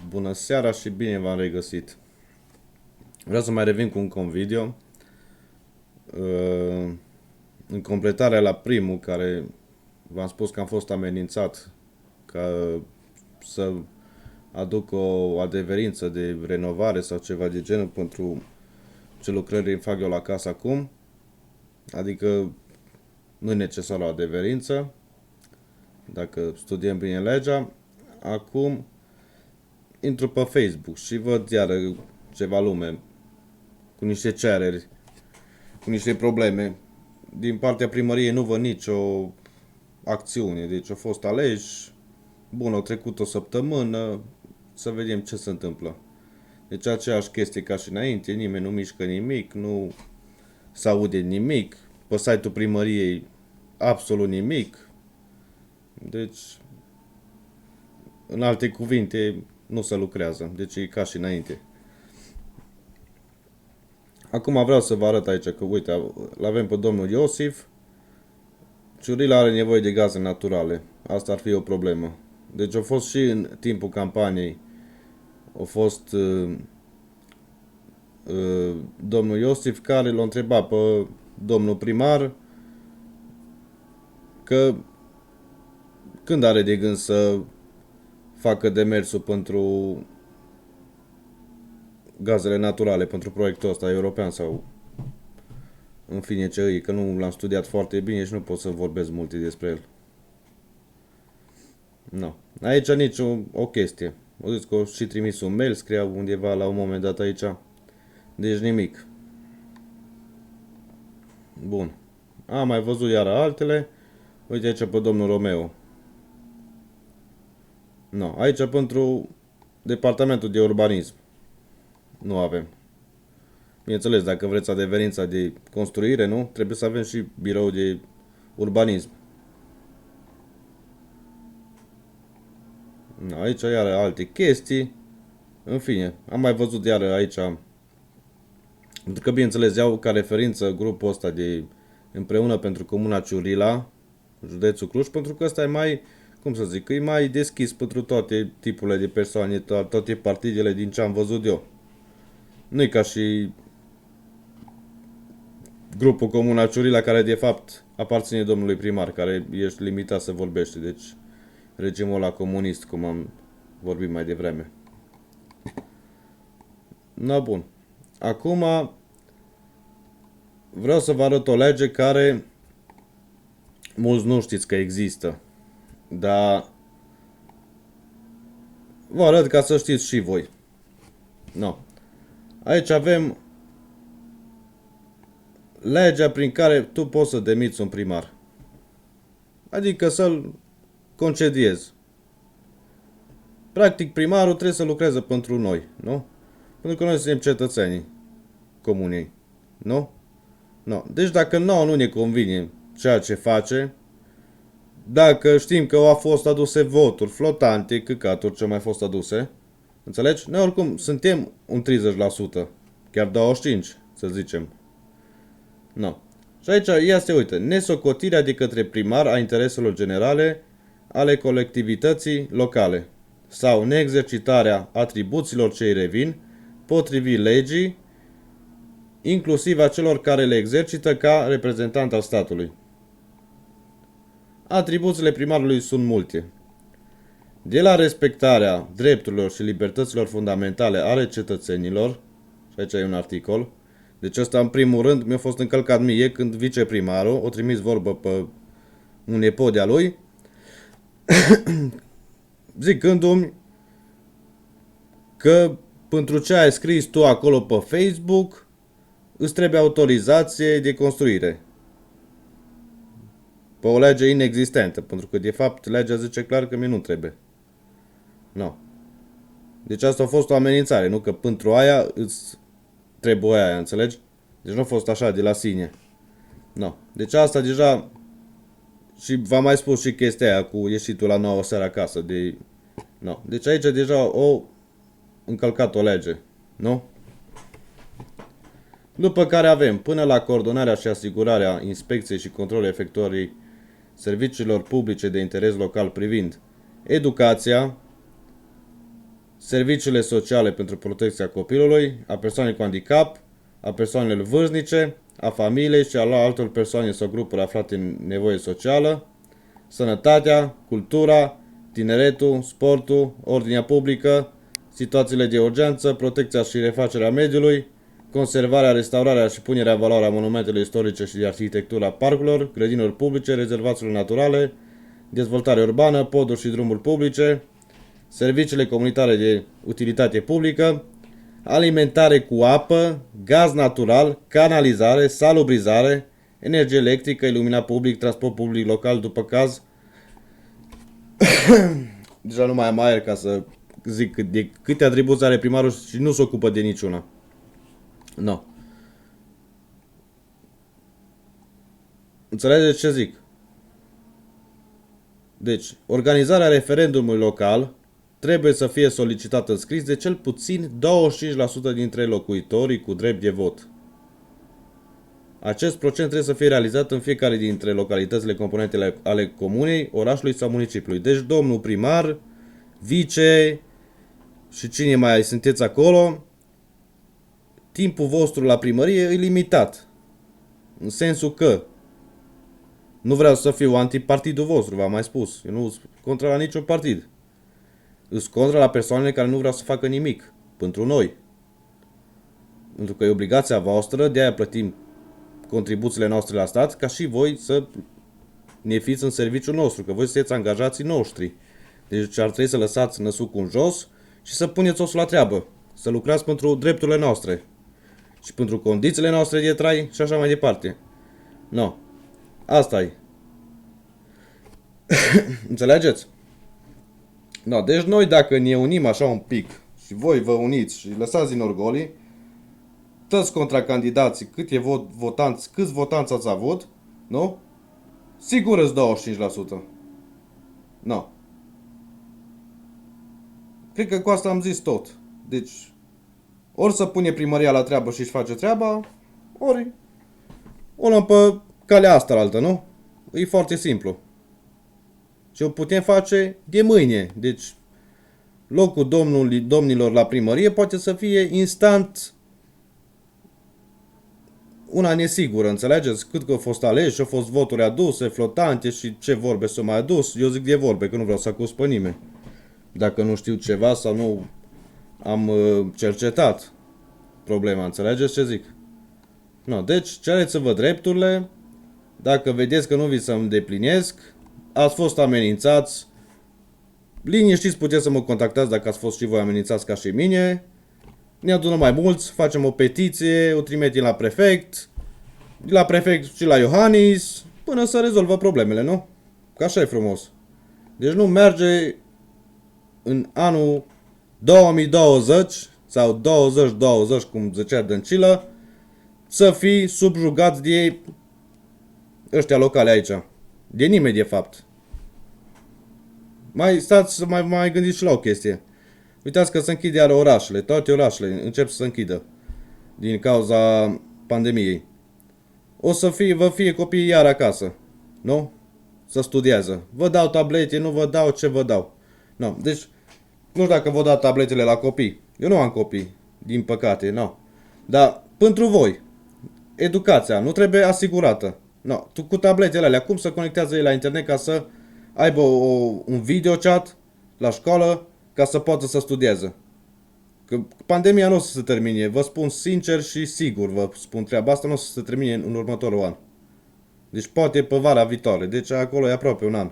Bună seara și bine v-am regăsit. Vreau să mai revin cu un video. În completarea la primul, care v-am spus că am fost amenințat ca să aduc o adeverință de renovare sau ceva de genul pentru ce lucrări îmi fac eu la casă acum. Adică nu e necesară o adeverință dacă studiem bine legea. Acum intru pe Facebook și văd iară ceva lume cu niște cereri, cu niște probleme. Din partea primăriei nu văd nicio acțiune, deci au fost aleși, bun, au trecut o săptămână, să vedem ce se întâmplă. Deci aceeași chestie ca și înainte, nimeni nu mișcă nimic, nu se aude nimic, pe site-ul primăriei absolut nimic. Deci, în alte cuvinte, nu se lucrează, deci e ca și înainte. Acum vreau să vă arăt aici că, uite, l-avem pe domnul Iosif. Ciurila are nevoie de gaze naturale. Asta ar fi o problemă. Deci a fost și în timpul campaniei. A fost domnul Iosif care l-a întrebat pe domnul primar că când are de gând să facă demersul pentru gazele naturale, pentru proiectul ăsta european sau în fine ce e, că nu l-am studiat foarte bine și nu pot să vorbesc multe despre el. No. Aici nici o chestie. O zis că o și trimis un mail, scria undeva la un moment dat aici. Deci nimic. Bun. Am mai văzut iară altele. Uite aici pe domnul Romeo. No. Aici pentru departamentul de urbanism. Nu avem. Bineînțeles, dacă vreți adeverința de construire, nu? Trebuie să avem și birou de urbanism. No, aici iară alte chestii. În fine, am mai văzut iară aici. Pentru că, bineînțeles, iau ca referință grupul ăsta de Împreună pentru Comuna Ciurila, județul Cluj, pentru că ăsta e mai, cum să zic, e mai deschis pentru toate tipurile de persoane, toate partidele din ce am văzut eu. Nu e ca și grupul Comuna Ciurila, care de fapt aparține domnului primar, care ești limitat să vorbește, deci regimul ăla comunist, cum am vorbit mai devreme. Na bun. Acum vreau să vă arăt o lege care mulți nu știți că există, dar vă arăt ca să știți și voi. No. Aici avem legea prin care tu poți să demiți un primar. Adică să-l concediezi. Practic primarul trebuie să lucreze pentru noi, nu? Pentru că noi suntem cetățenii comunei, nu? No. Deci dacă nouă nu ne convine ceea ce face, dacă știm că au fost aduse voturi flotante, căcaturi ce au mai fost aduse, înțelegi? Noi oricum suntem un 30%, chiar 25%, să zicem. No. Și aici ia se uită, nesocotirea de către primar a intereselor generale ale colectivității locale sau neexercitarea atribuțiilor ce îi revin potrivit legii, inclusiv a celor care le exercită ca reprezentant al statului. Atribuțiile primarului sunt multe. De la respectarea drepturilor și libertăților fundamentale ale cetățenilor, și aici e un articol, deci ăsta în primul rând mi-a fost încălcat mie când viceprimarul o trimis vorbă pe un nepot de-a lui, zicându-mi că pentru ce ai scris tu acolo pe Facebook îți trebuie autorizație de construire. Pe o lege inexistentă, pentru că de fapt legea zice clar că mie nu trebuie. No. Deci asta a fost o amenințare, nu că pentru aia îți trebuie aia, înțelegi? Deci nu a fost așa de la sine. No. Deci asta deja, și v-am mai spus și chestia aia cu ieșitul la 9 seara acasă. No. Deci aici deja o încălcat o lege, nu? După care avem până la coordonarea și asigurarea inspecției și controlului efectuării serviciilor publice de interes local privind educația, serviciile sociale pentru protecția copilului, a persoanelor cu handicap, a persoanelor vârstnice, a familiei și a altor persoane sau grupuri aflate în nevoie socială, sănătatea, cultura, tineretul, sportul, ordinea publică, situațiile de urgență, protecția și refacerea mediului, conservarea, restaurarea și punerea în valoare a monumentelor istorice și de arhitectura parcurilor, grădinilor publice, rezervațiilor naturale, dezvoltare urbană, poduri și drumuri publice, serviciile comunitare de utilitate publică, alimentare cu apă, gaz natural, canalizare, salubrizare, energie electrică, iluminat public, transport public local după caz. Deja nu mai am aer ca să zic de câte atribuții are primarul și nu se ocupă de niciuna. No. Înțelegeți ce zic? Deci, organizarea referendumului local trebuie să fie solicitată în scris de cel puțin 25% dintre locuitorii cu drept de vot. Acest procent trebuie să fie realizat în fiecare dintre localitățile componente ale comunei, orașului sau municipiului. Deci, domnul primar, vice și cine mai sunteți acolo, timpul vostru la primărie e limitat. În sensul că nu vreau să fiu antipartidul vostru, v-am mai spus. Eu nu sunt contra la niciun partid. Sunt contra la persoanele care nu vreau să facă nimic pentru noi. Pentru că e obligația voastră, de aia plătim contribuțiile noastre la stat, ca și voi să ne fiți în serviciul nostru, că voi sunteți angajații noștri. Deci ar trebui să lăsați năsucul în jos și să puneți osul la treabă. Să lucrați pentru drepturile noastre. Și pentru condițiile noastre de trai și așa mai departe. No. Asta e. Înțelegeți? No, deci noi dacă ne unim așa un pic și voi vă uniți și lăsați din orgolii, toți contracandidații, câți votanți ați avut, nu? Sigur îți 25%. No. Cred că cu asta am zis tot. Deci, ori să pune primăria la treabă și își face treaba, ori o luăm pe calea asta altă, nu? E foarte simplu. Și o putem face de mâine. Deci, locul domnilor la primărie poate să fie instant una nesigură, înțelegeți? Cât că au fost aleși, au fost voturi aduse, flotante și ce vorbe s-au mai adus. Eu zic de vorbe, că nu vreau să acuz pe nimeni. Dacă nu știu ceva sau nu am cercetat problema, înțelegeți ce zic? No, deci, cereți-vă drepturile. Dacă vedeți că nu vi se îndeplinesc, ați fost amenințați, liniștiți, puteți să mă contactați dacă ați fost și voi amenințați ca și mine. Ne adunăm mai mulți, facem o petiție, o trimitem la prefect și la Iohannis, până să rezolvă problemele, nu? Că așa e frumos. Deci nu merge în anul 2020 sau 2020, cum zicea Dăncilă, să fii subjugați de ăștia locale aici. De nimeni, de fapt. Mai stați să mai gândiți și la o chestie. Uitați că se închide iar orașele. Toate orașele încep să se închidă. Din cauza pandemiei. O să vă fie copiii iar acasă. Nu? Să studiază. Vă dau tablete, nu vă dau, ce vă dau. Nu. Deci, nu știu dacă vă dau tabletele la copii. Eu nu am copii. Din păcate, nu. Dar, pentru voi, educația nu trebuie asigurată. No, tu cu tabletele alea, cum să conectează ei la internet ca să aibă un video chat la școală ca să poată să studieze? Că pandemia nu o să se termine, vă spun sincer și sigur, vă spun treaba asta, nu o să se termine în următorul an. Deci poate pe vara viitoare, deci acolo e aproape un an.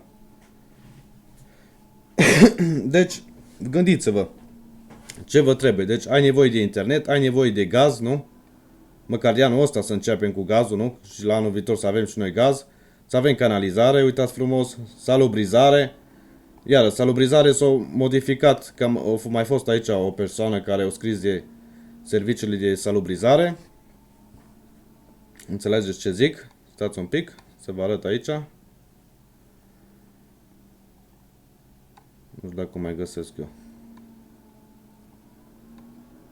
Deci, gândiți-vă, ce vă trebuie? Deci ai nevoie de internet, ai nevoie de gaz, nu? Măcar de anul ăsta să începem cu gazul, nu? Și la anul viitor să avem și noi gaz. Să avem canalizare, uitați frumos, salubrizare. Iar salubrizare s-a modificat, că a mai fost aici o persoană care a scris de serviciile de salubrizare. Înțelegeți ce zic? Stați un pic, să vă arăt aici. Nu știu dacă mai găsesc eu.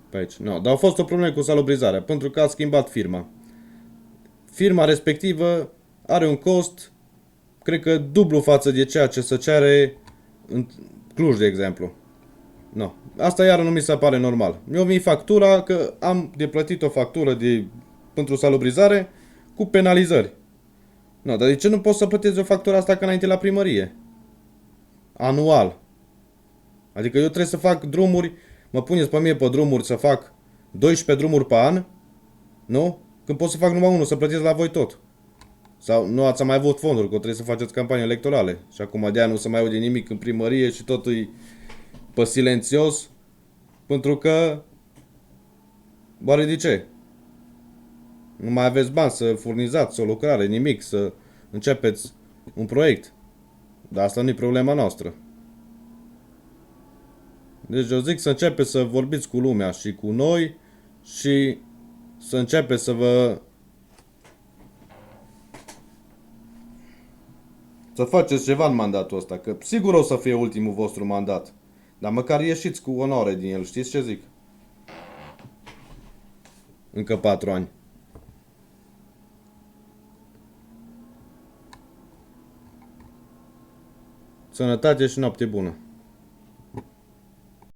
Pe aici. No, dar a fost o problemă cu salubrizarea, pentru că a schimbat firma. Firma respectivă are un cost, cred că dublu față de ceea ce se cere în Cluj, de exemplu. No. Asta iară nu mi se pare normal. Mi-o vin factura că am de plătit o factură pentru salubrizare cu penalizări. No, dar de ce nu pot să plătesc o factură asta ca înainte la primărie? Anual. Adică eu trebuie să fac drumuri, mă puneți pe mine pe drumuri să fac 12 drumuri pe an, nu? Când pot să fac numai unul, să plătesc la voi tot. Sau nu ați mai avut fonduri, că trebuie să faceți campanii electorale. Și acum de-aia nu se mai aude nimic în primărie și tot e pe silențios. Pentru că... Oare de ce? Nu mai aveți bani să furnizați o lucrare, nimic, să începeți un proiect. Dar asta nu e problema noastră. Deci eu zic să începeți să vorbiți cu lumea și cu noi și să începeți să faceți ceva în mandatul ăsta, că sigur o să fie ultimul vostru mandat. Dar măcar ieșiți cu onoare din el, știți ce zic? Încă 4 ani. Sănătate și noapte bună!